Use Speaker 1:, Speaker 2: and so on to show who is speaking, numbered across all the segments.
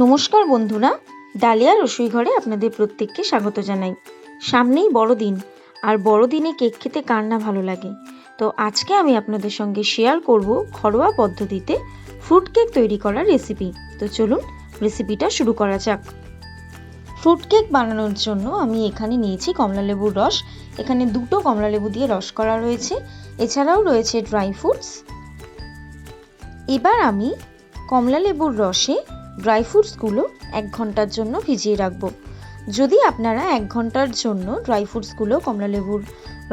Speaker 1: নমস্কার বন্ধুরা, ডালিয়া রসুই ঘরে আপনাদের প্রত্যেককে স্বাগত জানাই। সামনেই বড়দিন, আর বড়দিনে কেক খেতে কার না ভালো লাগে। তো আজকে আমি আপনাদের সঙ্গে শেয়ার করব ঘরোয়া পদ্ধতিতে ফ্রুট কেক তৈরি করার রেসিপি। তো চলুন রেসিপিটা শুরু করা যাক। ফ্রুট কেক বানানোর জন্য আমি এখানে নিয়েছি কমলালেবুর রস। এখানে দুটো কমলালেবু দিয়ে রস করা রয়েছে, এছাড়াও রয়েছে ড্রাই ফ্রুটস। এবার আমি কমলালেবুর রসে ড্রাই ফ্রুটসগুলো 1 ঘন্টার জন্য ভিজিয়ে রাখবো। যদি আপনারা 1 ঘন্টার জন্য ড্রাই ফ্রুটসগুলো কমলালেবুর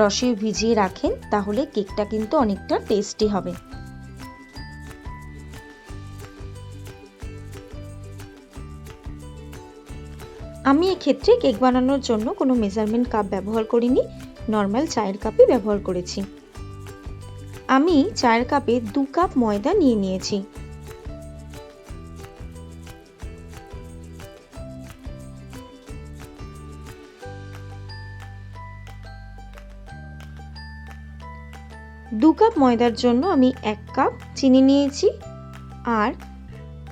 Speaker 1: রসে ভিজিয়ে রাখেন তাহলে কেকটা কিন্তু অনেকটা টেস্টি হবে। আমি এক্ষেত্রে কেক বানানোর জন্য কোনো মেজারমেন্ট কাপ ব্যবহার করিনি, নর্মাল চায়ের কাপই ব্যবহার করেছি। আমি চায়ের কাপে 2 কাপ ময়দা নিয়ে নিয়েছি। দু কাপ ময়দার জন্য আমি 1 কাপ চিনি নিয়েছি, আর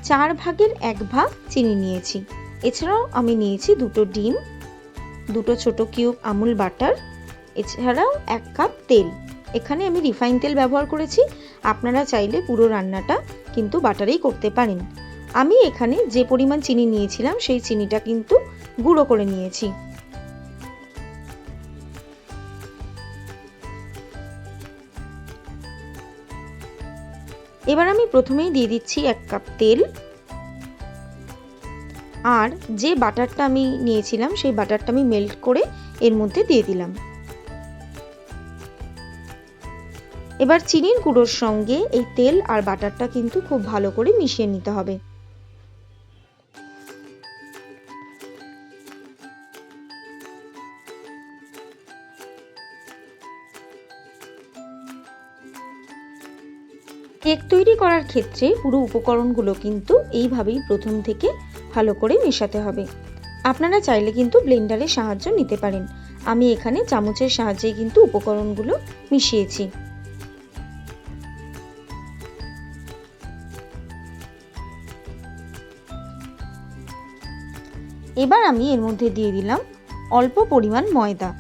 Speaker 1: 4 ভাগের 1 ভাগ চিনি নিয়েছি। এছাড়াও আমি নিয়েছি 2টো ডিম, 2টো ছোট কিউব আমুল বাটার, এছাড়াও 1 কাপ তেল। এখানে আমি রিফাইন তেল ব্যবহার করেছি, আপনারা চাইলে পুরো রান্নাটা কিন্তু বাটারেই করতে পারেন। আমি এখানে যে পরিমাণ চিনি নিয়েছিলাম সেই চিনিটা কিন্তু গুঁড়ো করে নিয়েছি। এবার আমি প্রথমেই দিয়ে দিচ্ছি 1 কাপ তেল, আর যে বাটারটা আমি নিয়েছিলাম সেই বাটারটা আমি মেল্ট করে এর মধ্যে দিয়ে দিলাম। এবার চিনির গুঁড়োর সঙ্গে এই তেল আর বাটারটা কিন্তু খুব ভালো করে মিশিয়ে নিতে হবে। কেক তৈরি করার ক্ষেত্রে পুরো উপকরণগুলো কিন্তু এইভাবেই প্রথম থেকে ভালো করে মেশাতে হবে। আপনারা চাইলে কিন্তু ব্লেন্ডারের সাহায্য নিতে পারেন। আমি এখানে চামচের সাহায্যে কিন্তু উপকরণগুলো মিশিয়েছি। এবার আমি এর মধ্যে দিয়ে দিলাম অল্প পরিমাণ ময়দা।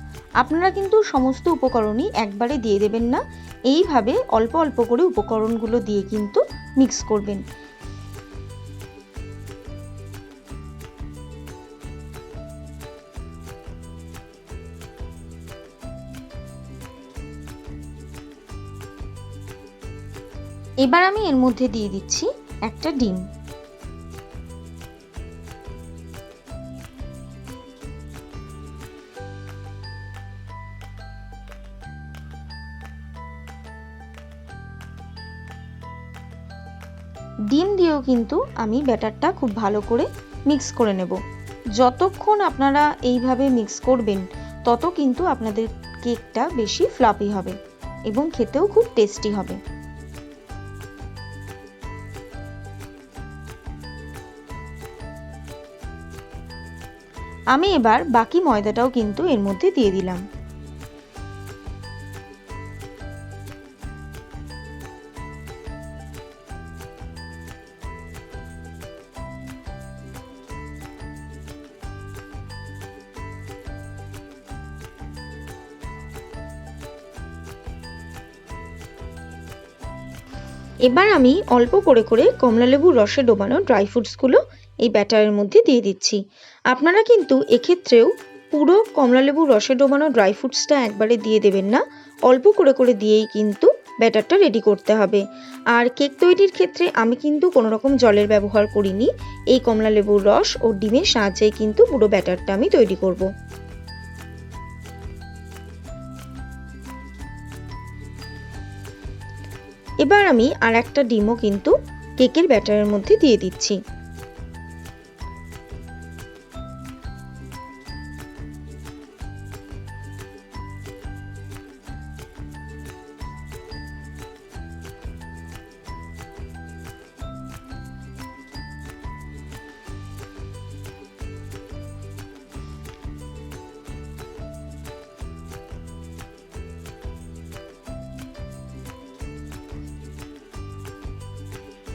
Speaker 1: আপনারা কিন্তু সমস্ত উপকরণই একবারে দিয়ে দেবেন না, এইভাবে অল্প অল্প করে উপকরণগুলো দিয়ে কিন্তু মিক্স করবেন। এবার আমি এর মধ্যে দিয়ে দিচ্ছি একটা ডিম। ডিম দিয়েও কিন্তু আমি ব্যাটারটা খুব ভালো করে মিক্স করে নেব। যতক্ষণ আপনারা এইভাবে মিক্স করবেন তত কিন্তু আপনাদের কেকটা বেশি ফ্লাফি হবে এবং খেতেও খুব টেস্টি হবে। আমি এবার বাকি ময়দাটাও কিন্তু এর মধ্যে দিয়ে দিলাম। এবার আমি অল্প করে করে কমলালেবুর রসে ডোবানো ড্রাই ফ্রুটসগুলো এই ব্যাটারের মধ্যে দিয়ে দিচ্ছি। আপনারা কিন্তু এক্ষেত্রেও পুরো কমলালেবুর রসে ডোবানো ড্রাই ফ্রুটসটা একবারে দিয়ে দেবেন না, অল্প করে করে দিয়েই কিন্তু ব্যাটারটা রেডি করতে হবে। আর কেক তৈরির ক্ষেত্রে আমি কিন্তু কোনো রকম জলের ব্যবহার করিনি, এই কমলালেবুর রস ও ডিমের সাহায্যেই কিন্তু পুরো ব্যাটারটা আমি তৈরি করব। এবার আমি আর একটা ডিমও কিন্তু কেকের ব্যাটারের মধ্যে দিয়ে দিচ্ছি।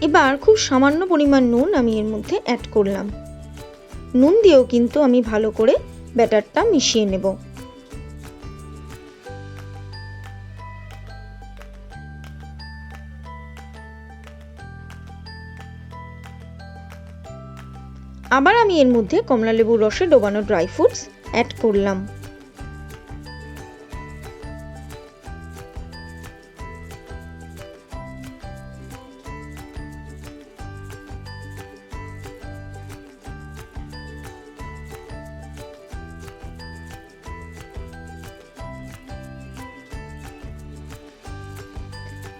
Speaker 1: এবার খুব সামান্য পরিমাণ নুন আমি এর মধ্যে অ্যাড করলাম। নুন দিয়েও কিন্তু আমি ভালো করে ব্যাটারটা মিশিয়ে নেব। আবার আমি এর মধ্যে কমলালেবুর রসে ডোবানো ড্রাই ফ্রুটস অ্যাড করলাম।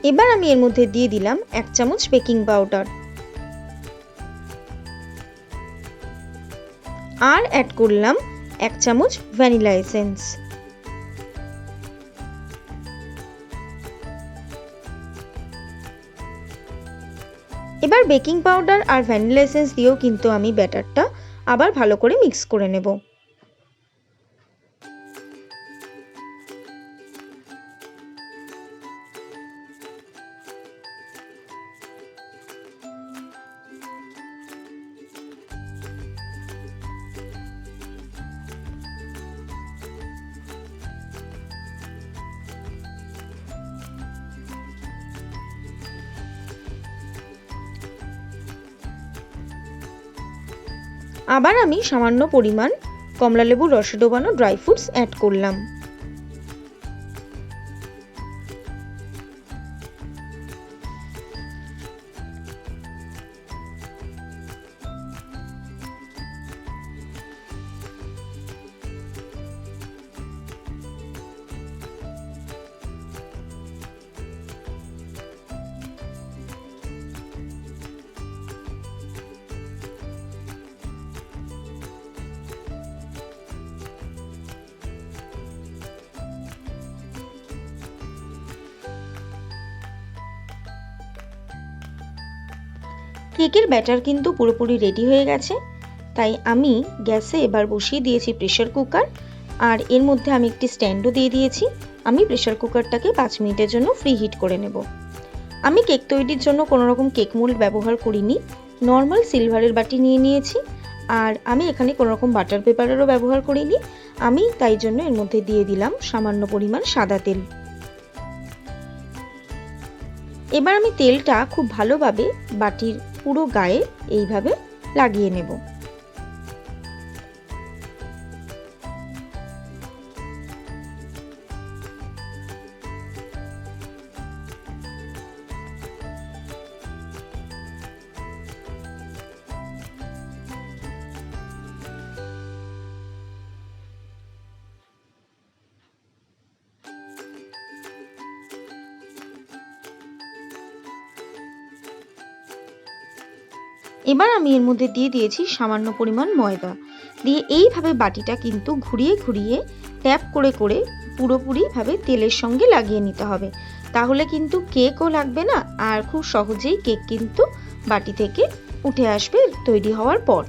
Speaker 1: এবার আমি এর মধ্যে দিয়ে দিলাম 1 চামচ বেকিং পাউডার আর অ্যাড করলাম 1 চামচ ভ্যানিলা এসেন্স। এবার বেকিং পাউডার আর ভ্যানিলা এসেন্স দিয়েও কিন্তু আমি ব্যাটারটা আবার ভালো করে মিক্স করে নেব। আবার আমি সামান্য পরিমাণ কমলালেবুর রসে ডোবানো ড্রাই ফ্রুটস অ্যাড করলাম। কেকের ব্যাটার কিন্তু পুরোপুরি রেডি হয়ে গেছে, তাই আমি গ্যাসে এবার বসিয়ে দিয়েছি প্রেসার কুকার আর এর মধ্যে আমি একটি স্ট্যান্ডও দিয়ে দিয়েছি। আমি প্রেসার কুকারটাকে 5 মিনিটের জন্য ফ্রি হিট করে নেব। আমি কেক তৈরির জন্য কোনো রকম কেক মোল্ড ব্যবহার করিনি, নর্মাল সিলভারের বাটি নিয়ে নিয়েছি আর আমি এখানে কোনো রকম বাটার পেপারেরও ব্যবহার করিনি। আমি তাই জন্য এর মধ্যে দিয়ে দিলাম সামান্য পরিমাণ সাদা তেল। এবার আমি তেলটা খুব ভালোভাবে বাটির পুরো গায়ে এইভাবে লাগিয়ে নেব। এবার আমি এর মধ্যে দিয়ে দিয়েছি সামান্য পরিমাণ ময়দা, দিয়ে এইভাবে বাটিটা কিন্তু ঘুরিয়ে ঘুরিয়ে ট্যাপ করে করে পুরোপুরিভাবে তেলের সঙ্গে লাগিয়ে নিতে হবে, তাহলে কিন্তু কেকও লাগবে না আর খুব সহজেই কেক কিন্তু বাটি থেকে উঠে আসবে তৈরি হওয়ার পর।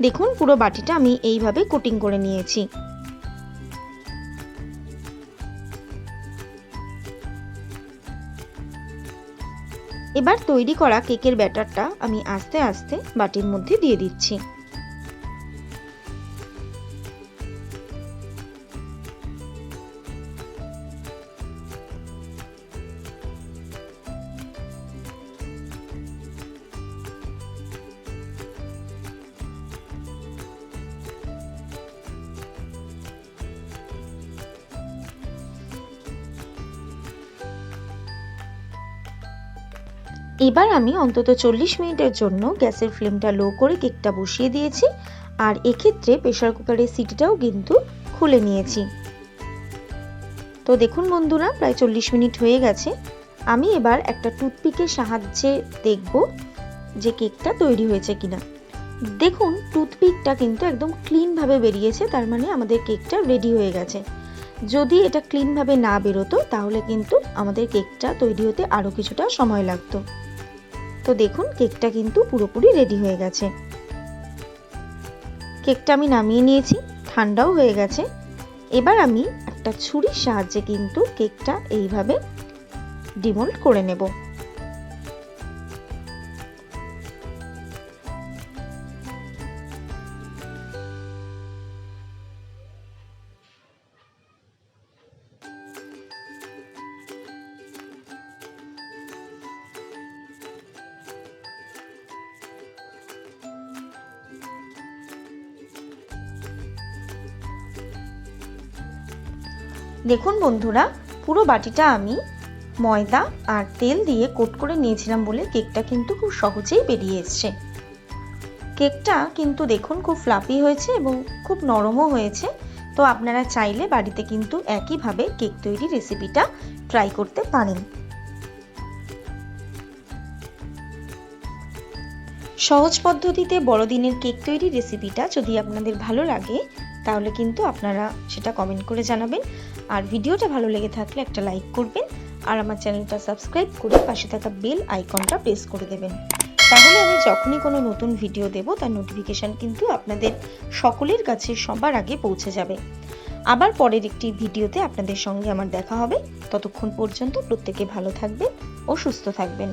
Speaker 1: দেখুন পুরো বাটিটা আমি এইভাবে কোটিং করে নিয়েছি। এবার তৈরি করা কেকের ব্যাটারটা আমি আস্তে আস্তে বাটির মধ্যে দিয়ে দিচ্ছি। এবার আমি অন্তত 40 মিনিটের জন্য গ্যাসের ফ্লেমটা লো করে কেকটা বসিয়ে দিয়েছি আর এক্ষেত্রে প্রেসার কুকারের সিটিটাও কিন্তু খুলে নিয়েছি। তো দেখুন বন্ধুরা, প্রায় 40 মিনিট হয়ে গেছে। আমি এবার একটা টুথপিকের সাহায্যে দেখব যে কেকটা তৈরি হয়েছে কিনা। দেখুন টুথপিকটা কিন্তু একদম ক্লিনভাবে বেরিয়েছে, তার মানে আমাদের কেকটা রেডি হয়ে গেছে। যদি এটা ক্লিনভাবে না বেরোতো তাহলে কিন্তু আমাদের কেকটা তৈরি হতে আরও কিছুটা সময় লাগতো। তো দেখুন কেকটা কিন্তু পুরোপুরি রেডি হয়ে গেছে। কেকটা আমি নামিয়ে নিয়েছি, ঠান্ডাও হয়ে গেছে। এবার আমি একটা ছুরির সাহায্যে কিন্তু কেকটা এইভাবে ডিমোল্ড করে নেব। দেখুন বন্ধুরা, পুরো বাটিটা আমি ময়দা আর তেল দিয়ে কোট করে নিয়েছিলাম বলে কেকটা কিন্তু খুব সহজেই বেরিয়ে এসছে। কেকটা কিন্তু দেখুন খুব ফ্লাফি হয়েছে এবং খুব নরমও হয়েছে। তো আপনারা চাইলে বাড়িতে কিন্তু একইভাবে কেক তৈরি রেসিপিটা ট্রাই করতে পারেন। সহজ পদ্ধতিতে বড়দিনের কেক তৈরি রেসিপিটা যদি আপনাদের ভালো লাগে তাহলে কিন্তু আপনারা সেটা কমেন্ট করে জানাবেন। আর ভিডিওটা ভালো লেগে থাকলে একটা লাইক করবেন আর আমার চ্যানেলটা সাবস্ক্রাইব করে পাশে থাকা বেল আইকনটা প্রেস করে দেবেন। তাহলে আমি যখনই কোনো নতুন ভিডিও দেব তার নোটিফিকেশান কিন্তু আপনাদের সকলের কাছে সবার আগে পৌঁছে যাবে। আবার পরের একটি ভিডিওতে আপনাদের সঙ্গে আমার দেখা হবে। ততক্ষণ পর্যন্ত প্রত্যেকে ভালো থাকবেন ও সুস্থ থাকবেন।